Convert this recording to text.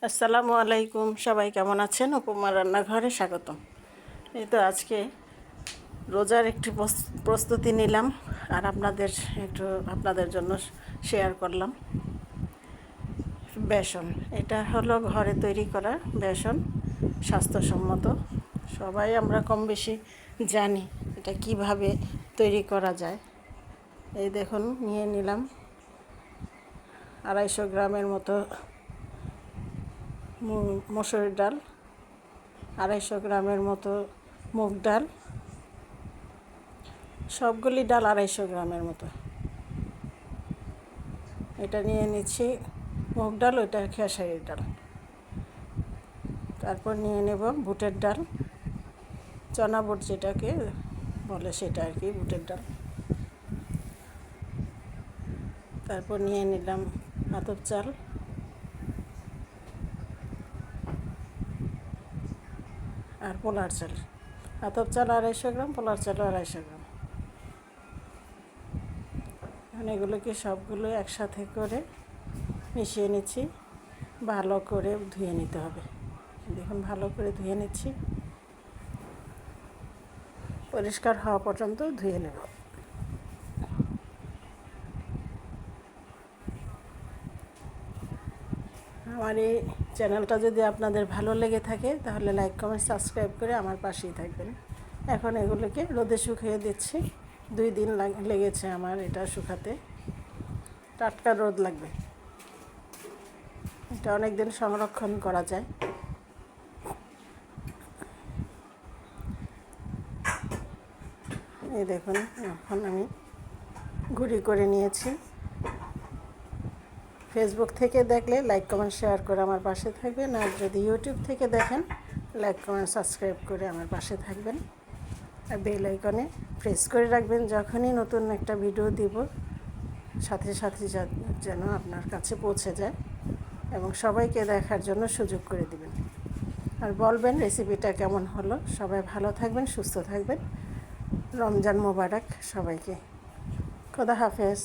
আসসালামু আলাইকুম, সবাই কেমন আছেন? উপমা রান্নাঘরে স্বাগতম। এই তো আজকে রোজার একটি প্রস্তুতি নিলাম আর আপনাদের জন্য শেয়ার করলাম। বেসন, এটা হলো ঘরে তৈরি করা বেসন, স্বাস্থ্যসম্মত। সবাই আমরা কম বেশি জানি এটা কিভাবে তৈরি করা যায়। এই দেখুন, নিয়ে নিলাম 250 গ্রামের মতো মসুর ডাল, 250 গ্রামের মতো মুগ ডাল, সবগুলি ডাল 250 গ্রামের মতো। এটা নিয়ে নিচ্ছি মুগ ডাল, ওইটা খেসারির ডাল। তারপর নিয়ে নেব বুটের ডাল, চনা বুট যেটাকে বলে সেটা আর কি, বুটের ডাল। তারপর নিয়ে নিলাম আতপ চাল, আর পোলার চাল। আতপ চাল 250 গ্রাম, পোলার চাল 250 গ্রাম। এগুলোকে সবগুলো একসাথে করে মিশিয়ে নিচ্ছি। ভালো করে ধুয়ে নিতে হবে। দেখুন, ভালো করে ধুয়ে নিচ্ছি, পরিষ্কার হওয়া পর্যন্ত ধুয়ে নেব। আমার এই চ্যানেলটা যদি আপনাদের ভালো লেগে থাকে তাহলে লাইক, কমেন্ট, সাবস্ক্রাইব করে আমার পাশেই থাকবেন। এখন এগুলোকে রোদে শুকিয়ে দিচ্ছি। 2 দিন লেগেছে আমার এটা শুকাতে। টাটকা রোদ লাগবে, এটা অনেক দিন সংরক্ষণ করা যায়। এই দেখুন, এখন আমি গুঁড়ি করে নিয়েছি। ফেসবুক থেকে দেখলে লাইক, কমেন্ট, শেয়ার করে আমার পাশে থাকবেন। আর যদি ইউটিউব থেকে দেখেন, লাইক, কমেন্ট, সাবস্ক্রাইব করে আমার পাশে থাকবেন। আর বেল আইকনে প্রেস করে রাখবেন, যখনই নতুন একটা ভিডিও দিব সাথে সাথে যেন আপনার কাছে পৌঁছে যায়, এবং সবাইকে দেখার জন্য সুযোগ করে দিবেন। আর বলবেন রেসিপিটা কেমন হলো। সবাই ভালো থাকবেন, সুস্থ থাকবেন। রমজান মোবারক সবাইকে। খোদা হাফেজ।